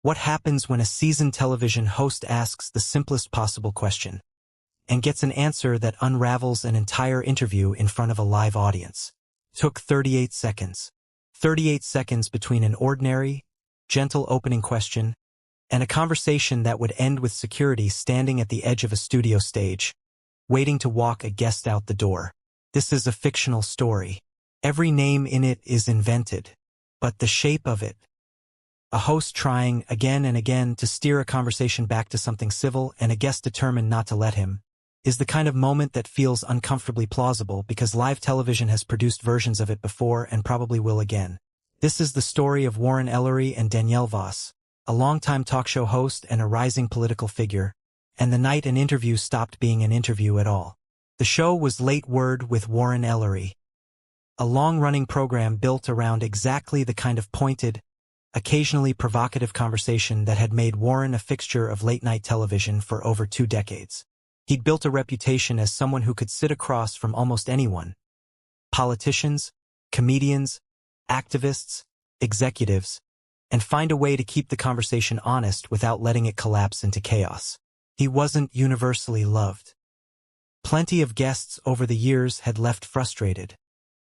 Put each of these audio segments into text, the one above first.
What happens when a seasoned television host asks the simplest possible question and gets an answer that unravels an entire interview in front of a live audience? Took 38 seconds. 38 seconds between an ordinary, gentle opening question and a conversation that would end with security standing at the edge of a studio stage, waiting to walk a guest out the door. This is a fictional story. Every name in it is invented, but the shape of it, a host trying again and again to steer a conversation back to something civil and a guest determined not to let him, is the kind of moment that feels uncomfortably plausible because live television has produced versions of it before and probably will again. This is the story of Warren Ellery and Danielle Voss, a longtime talk show host and a rising political figure, and the night an interview stopped being an interview at all. The show was Late Word with Warren Ellery, a long-running program built around exactly the kind of pointed, occasionally provocative conversation that had made Warren a fixture of late-night television for over 2 decades. He'd built a reputation as someone who could sit across from almost anyone: politicians, comedians, activists, executives, and find a way to keep the conversation honest without letting it collapse into chaos. He wasn't universally loved. Plenty of guests over the years had left frustrated,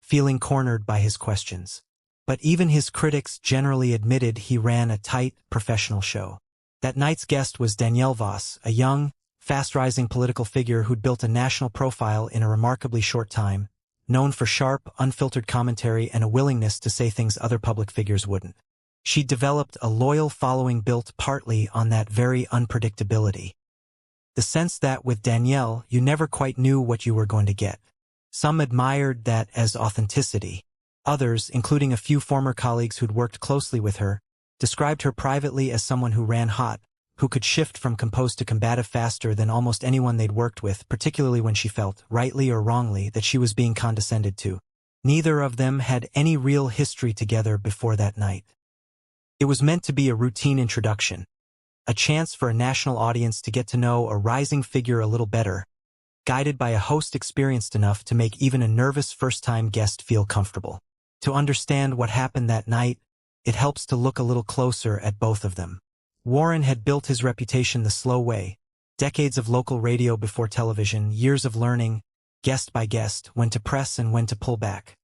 feeling cornered by his questions. But even his critics generally admitted he ran a tight, professional show. That night's guest was Danielle Voss, a young, fast-rising political figure who'd built a national profile in a remarkably short time, known for sharp, unfiltered commentary and a willingness to say things other public figures wouldn't. She'd developed a loyal following built partly on that very unpredictability. The sense that with Danielle, you never quite knew what you were going to get. Some admired that as authenticity. Others, including a few former colleagues who'd worked closely with her, described her privately as someone who ran hot, who could shift from composed to combative faster than almost anyone they'd worked with, particularly when she felt, rightly or wrongly, that she was being condescended to. Neither of them had any real history together before that night. It was meant to be a routine introduction, a chance for a national audience to get to know a rising figure a little better, guided by a host experienced enough to make even a nervous first-time guest feel comfortable. To understand what happened that night, it helps to look a little closer at both of them. Warren had built his reputation the slow way: decades of local radio before television, years of learning, guest by guest, when to press and when to pull back.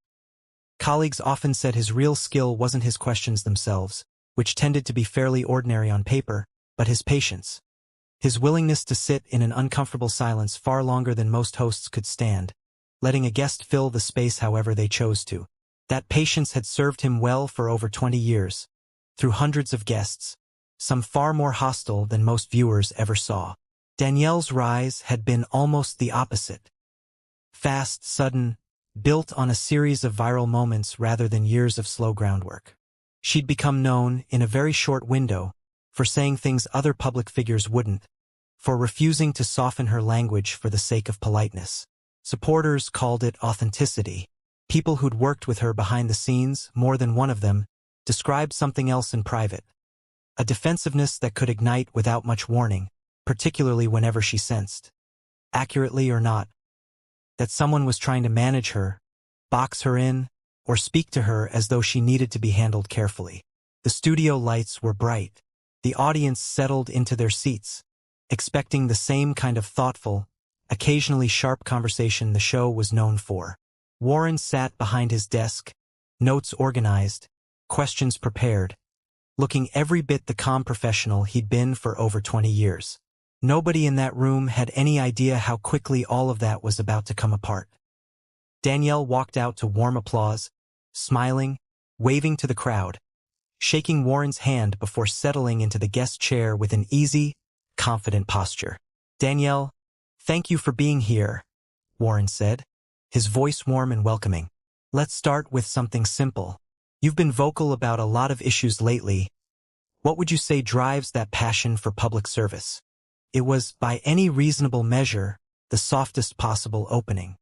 Colleagues often said his real skill wasn't his questions themselves, which tended to be fairly ordinary on paper, but his patience. His willingness to sit in an uncomfortable silence far longer than most hosts could stand, letting a guest fill the space however they chose to. That patience had served him well for over 20 years, through hundreds of guests, some far more hostile than most viewers ever saw. Danielle's rise had been almost the opposite. Fast, sudden, built on a series of viral moments rather than years of slow groundwork. She'd become known, in a very short window, for saying things other public figures wouldn't, for refusing to soften her language for the sake of politeness. Supporters called it authenticity. People who'd worked with her behind the scenes, more than one of them, described something else in private. A defensiveness that could ignite without much warning, particularly whenever she sensed, accurately or not, that someone was trying to manage her, box her in, or speak to her as though she needed to be handled carefully. The studio lights were bright. The audience settled into their seats, expecting the same kind of thoughtful, occasionally sharp conversation the show was known for. Warren sat behind his desk, notes organized, questions prepared, looking every bit the calm professional he'd been for over 20 years. Nobody in that room had any idea how quickly all of that was about to come apart. Danielle walked out to warm applause, smiling, waving to the crowd, shaking Warren's hand before settling into the guest chair with an easy, confident posture. "Danielle, thank you for being here," Warren said, his voice warm and welcoming. "Let's start with something simple. You've been vocal about a lot of issues lately. What would you say drives that passion for public service?" It was, by any reasonable measure, the softest possible opening.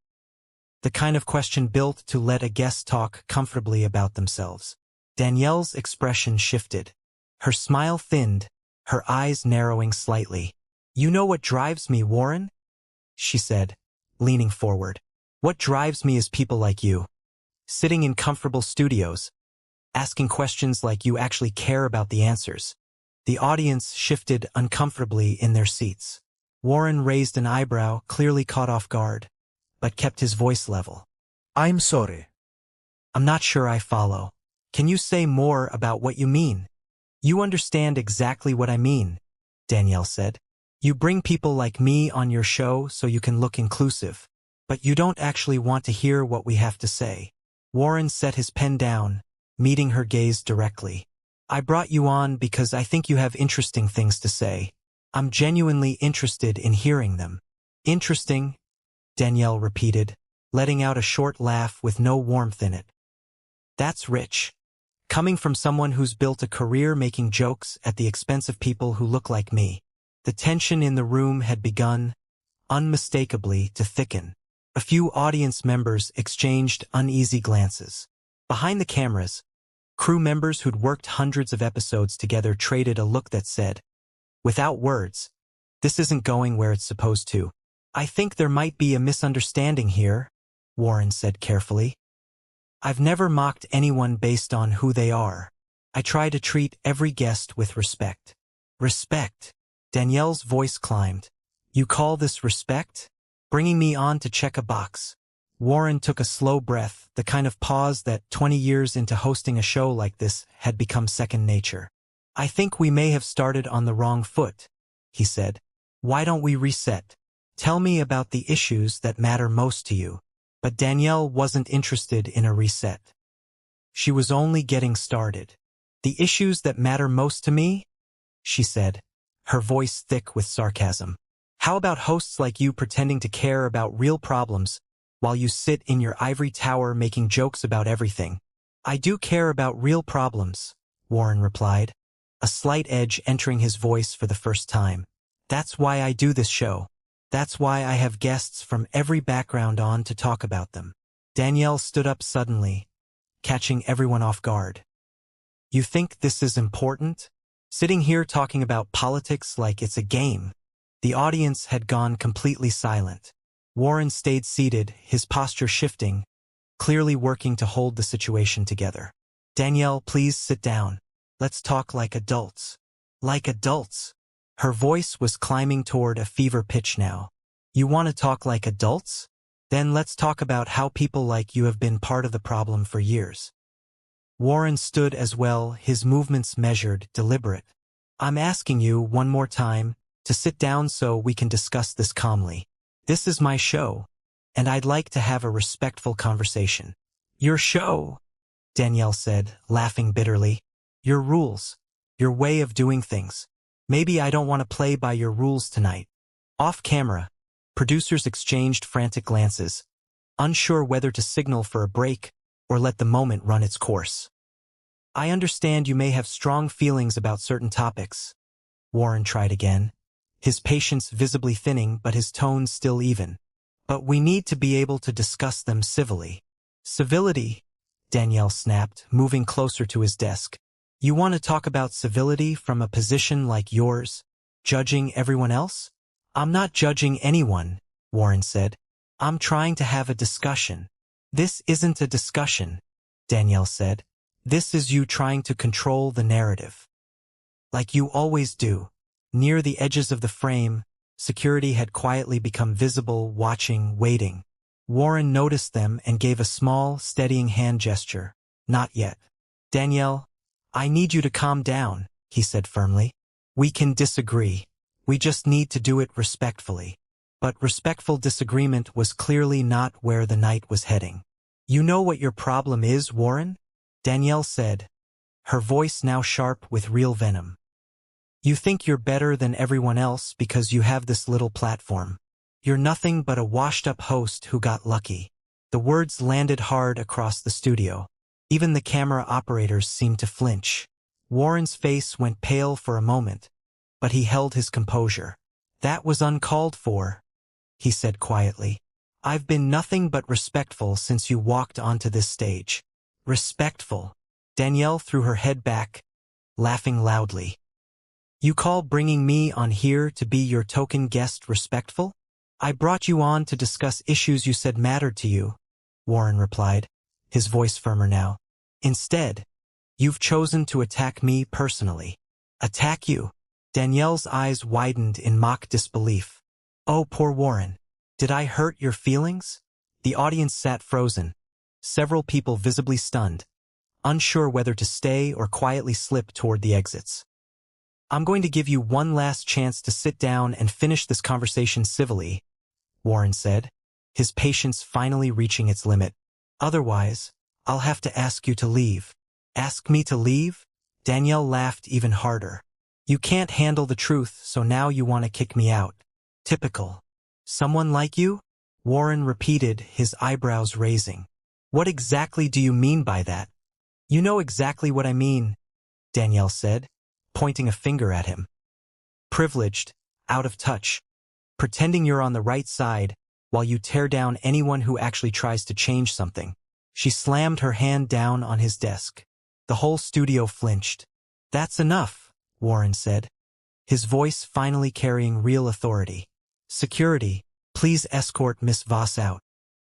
The kind of question built to let a guest talk comfortably about themselves. Danielle's expression shifted. Her smile thinned, her eyes narrowing slightly. "You know what drives me, Warren?" she said, leaning forward. "What drives me is people like you, sitting in comfortable studios, asking questions like you actually care about the answers. The audience shifted uncomfortably in their seats. Warren raised an eyebrow, clearly caught off guard, but kept his voice level. I'm sorry. I'm not sure I follow. Can you say more about what you mean? You understand exactly what I mean, Danielle said. You bring people like me on your show so you can look inclusive, but you don't actually want to hear what we have to say. Warren set his pen down, meeting her gaze directly. I brought you on because I think you have interesting things to say. I'm genuinely interested in hearing them. Interesting, Danielle repeated, letting out a short laugh with no warmth in it. That's rich. Coming from someone who's built a career making jokes at the expense of people who look like me. The tension in the room had begun, unmistakably, to thicken. A few audience members exchanged uneasy glances. Behind the cameras, crew members who'd worked hundreds of episodes together traded a look that said, without words, this isn't going where it's supposed to. I think there might be a misunderstanding here, Warren said carefully. I've never mocked anyone based on who they are. I try to treat every guest with respect. Respect. Danielle's voice climbed. You call this respect? Bringing me on to check a box. Warren took a slow breath, the kind of pause that 20 years into hosting a show like this had become second nature. I think we may have started on the wrong foot, he said. Why don't we reset? Tell me about the issues that matter most to you. But Danielle wasn't interested in a reset. She was only getting started. The issues that matter most to me? She said, her voice thick with sarcasm. How about hosts like you pretending to care about real problems while you sit in your ivory tower making jokes about everything? I do care about real problems, Warren replied, a slight edge entering his voice for the first time. That's why I do this show. That's why I have guests from every background on to talk about them. Danielle stood up suddenly, catching everyone off guard. You think this is important? Sitting here talking about politics like it's a game. The audience had gone completely silent. Warren stayed seated, his posture shifting, clearly working to hold the situation together. Danielle, please sit down. Let's talk like adults. Like adults. Her voice was climbing toward a fever pitch now. You want to talk like adults? Then let's talk about how people like you have been part of the problem for years. Warren stood as well, his movements measured, deliberate. I'm asking you one more time to sit down so we can discuss this calmly. This is my show, and I'd like to have a respectful conversation. Your show, Danielle said, laughing bitterly. Your rules, your way of doing things. Maybe I don't want to play by your rules tonight. Off camera, producers exchanged frantic glances, unsure whether to signal for a break or let the moment run its course. I understand you may have strong feelings about certain topics. Warren tried again, his patience visibly thinning but his tone still even. But we need to be able to discuss them civilly. Civility, Danielle snapped, moving closer to his desk. You want to talk about civility from a position like yours, judging everyone else? I'm not judging anyone, Warren said. I'm trying to have a discussion. This isn't a discussion, Danielle said. This is you trying to control the narrative. Like you always do. Near the edges of the frame, security had quietly become visible, watching, waiting. Warren noticed them and gave a small, steadying hand gesture. Not yet. Danielle, I need you to calm down, he said firmly. We can disagree. We just need to do it respectfully. But respectful disagreement was clearly not where the night was heading. You know what your problem is, Warren? Danielle said, her voice now sharp with real venom. You think you're better than everyone else because you have this little platform. You're nothing but a washed-up host who got lucky. The words landed hard across the studio. Even the camera operators seemed to flinch. Warren's face went pale for a moment, but he held his composure. That was uncalled for, he said quietly. I've been nothing but respectful since you walked onto this stage. Respectful. Danielle threw her head back, laughing loudly. You call bringing me on here to be your token guest respectful? I brought you on to discuss issues you said mattered to you, Warren replied, his voice firmer now. Instead, you've chosen to attack me personally. Attack you? Danielle's eyes widened in mock disbelief. Oh, poor Warren. Did I hurt your feelings? The audience sat frozen, several people visibly stunned, unsure whether to stay or quietly slip toward the exits. I'm going to give you one last chance to sit down and finish this conversation civilly, Warren said, his patience finally reaching its limit. Otherwise, I'll have to ask you to leave. Ask me to leave? Danielle laughed even harder. You can't handle the truth, so now you want to kick me out. Typical. Someone like you? Warren repeated, his eyebrows raising. What exactly do you mean by that? You know exactly what I mean, Danielle said, pointing a finger at him. Privileged, out of touch, pretending you're on the right side while you tear down anyone who actually tries to change something. She slammed her hand down on his desk. The whole studio flinched. That's enough, Warren said, his voice finally carrying real authority. Security, please escort Miss Voss out.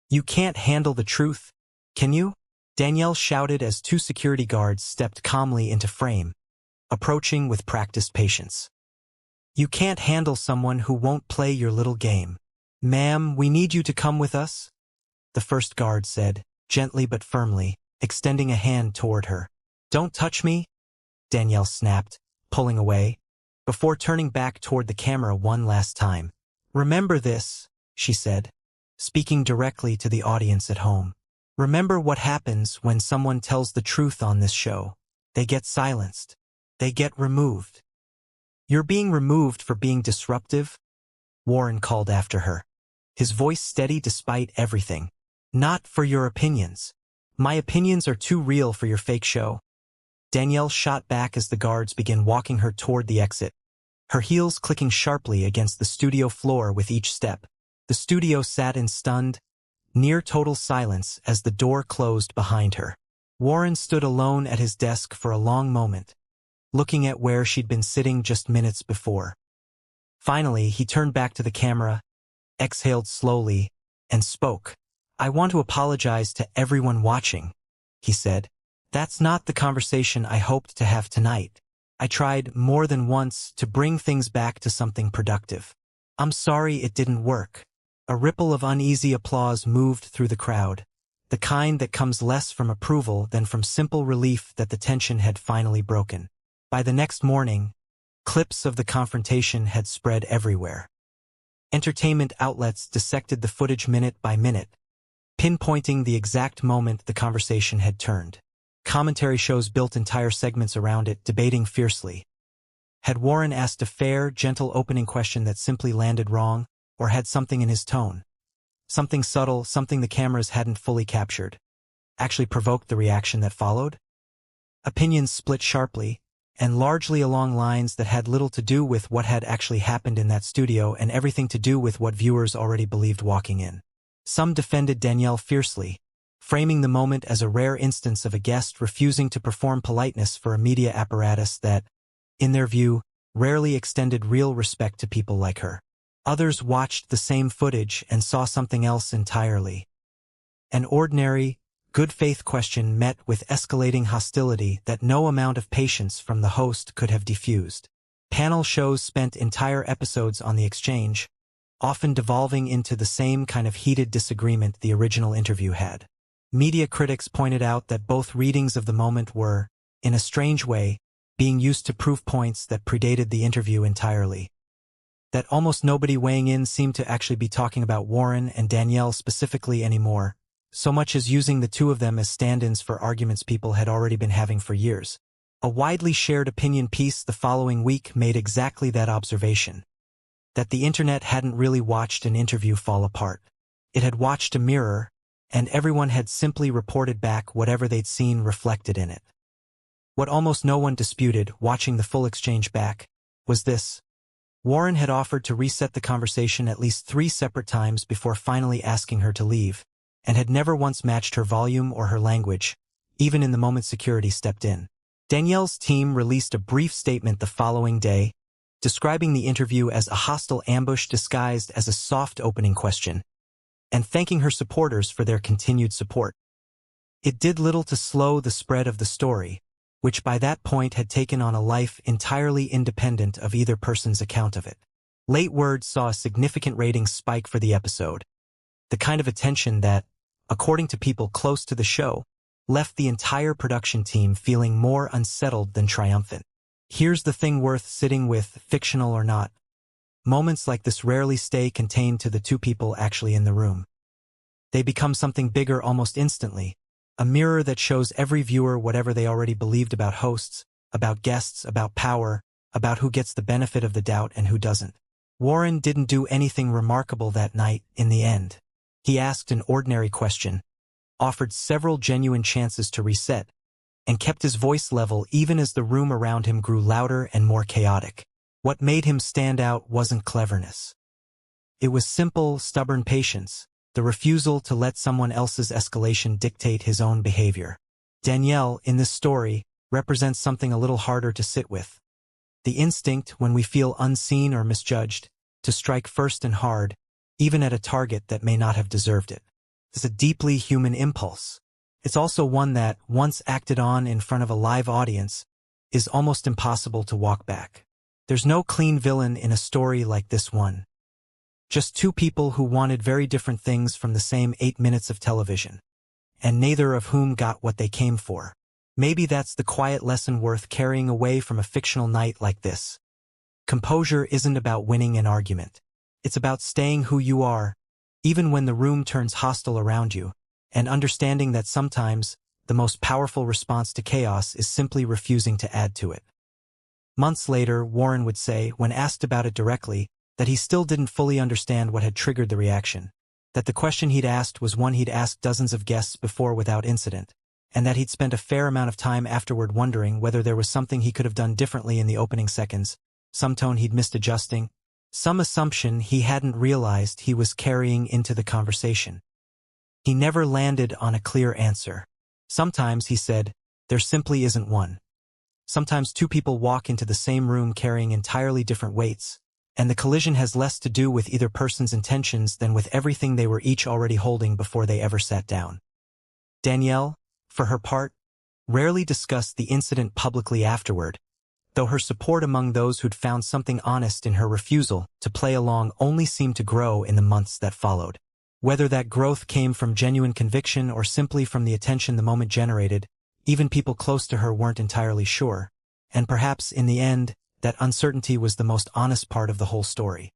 You can't handle the truth, can you? Danielle shouted as two security guards stepped calmly into frame, approaching with practiced patience. You can't handle someone who won't play your little game. Ma'am, we need you to come with us, the first guard said, gently but firmly, extending a hand toward her. Don't touch me, Danielle snapped, pulling away, before turning back toward the camera one last time. Remember this, she said, speaking directly to the audience at home. Remember what happens when someone tells the truth on this show. They get silenced. They get removed. You're being removed for being disruptive, Warren called after her, his voice steady despite everything. Not for your opinions. My opinions are too real for your fake show. Danielle shot back as the guards began walking her toward the exit, her heels clicking sharply against the studio floor with each step. The studio sat in stunned, near total silence as the door closed behind her. Warren stood alone at his desk for a long moment, looking at where she'd been sitting just minutes before. Finally, he turned back to the camera, exhaled slowly, and spoke. I want to apologize to everyone watching, he said. That's not the conversation I hoped to have tonight. I tried more than once to bring things back to something productive. I'm sorry it didn't work. A ripple of uneasy applause moved through the crowd, the kind that comes less from approval than from simple relief that the tension had finally broken. By the next morning, clips of the confrontation had spread everywhere. Entertainment outlets dissected the footage minute by minute, pinpointing the exact moment the conversation had turned. Commentary shows built entire segments around it, debating fiercely. Had Warren asked a fair, gentle opening question that simply landed wrong, or had something in his tone, something subtle, something the cameras hadn't fully captured, actually provoked the reaction that followed? Opinions split sharply, and largely along lines that had little to do with what had actually happened in that studio and everything to do with what viewers already believed walking in. Some defended Danielle fiercely, framing the moment as a rare instance of a guest refusing to perform politeness for a media apparatus that, in their view, rarely extended real respect to people like her. Others watched the same footage and saw something else entirely. An ordinary, good-faith question met with escalating hostility that no amount of patience from the host could have diffused. Panel shows spent entire episodes on the exchange, often devolving into the same kind of heated disagreement the original interview had. Media critics pointed out that both readings of the moment were, in a strange way, being used to prove points that predated the interview entirely. That almost nobody weighing in seemed to actually be talking about Warren and Danielle specifically anymore, so much as using the two of them as stand-ins for arguments people had already been having for years. A widely shared opinion piece the following week made exactly that observation. That the internet hadn't really watched an interview fall apart. It had watched a mirror, and everyone had simply reported back whatever they'd seen reflected in it. What almost no one disputed, watching the full exchange back, was this. Warren had offered to reset the conversation at least 3 separate times before finally asking her to leave, and had never once matched her volume or her language, even in the moment security stepped in. Danielle's team released a brief statement the following day, describing the interview as a hostile ambush disguised as a soft opening question, and thanking her supporters for their continued support. It did little to slow the spread of the story, which by that point had taken on a life entirely independent of either person's account of it. Late Word saw a significant ratings spike for the episode, the kind of attention that, according to people close to the show, left the entire production team feeling more unsettled than triumphant. Here's the thing worth sitting with, fictional or not. Moments like this rarely stay contained to the two people actually in the room. They become something bigger almost instantly, a mirror that shows every viewer whatever they already believed about hosts, about guests, about power, about who gets the benefit of the doubt and who doesn't. Warren didn't do anything remarkable that night, in the end. He asked an ordinary question, offered several genuine chances to reset, and kept his voice level even as the room around him grew louder and more chaotic. What made him stand out wasn't cleverness. It was simple, stubborn patience, the refusal to let someone else's escalation dictate his own behavior. Danielle, in this story, represents something a little harder to sit with. The instinct, when we feel unseen or misjudged, to strike first and hard, even at a target that may not have deserved it. It's a deeply human impulse. It's also one that, once acted on in front of a live audience, is almost impossible to walk back. There's no clean villain in a story like this one. Just two people who wanted very different things from the same 8 minutes of television, and neither of whom got what they came for. Maybe that's the quiet lesson worth carrying away from a fictional night like this. Composure isn't about winning an argument. It's about staying who you are, even when the room turns hostile around you, and understanding that sometimes the most powerful response to chaos is simply refusing to add to it. Months later, Warren would say, when asked about it directly, that he still didn't fully understand what had triggered the reaction, that the question he'd asked was one he'd asked dozens of guests before without incident, and that he'd spent a fair amount of time afterward wondering whether there was something he could have done differently in the opening seconds, some tone he'd missed adjusting, some assumption he hadn't realized he was carrying into the conversation. He never landed on a clear answer. Sometimes, he said, there simply isn't one. Sometimes two people walk into the same room carrying entirely different weights, and the collision has less to do with either person's intentions than with everything they were each already holding before they ever sat down. Danielle, for her part, rarely discussed the incident publicly afterward, though her support among those who'd found something honest in her refusal to play along only seemed to grow in the months that followed. Whether that growth came from genuine conviction or simply from the attention the moment generated, even people close to her weren't entirely sure, and perhaps, in the end, that uncertainty was the most honest part of the whole story.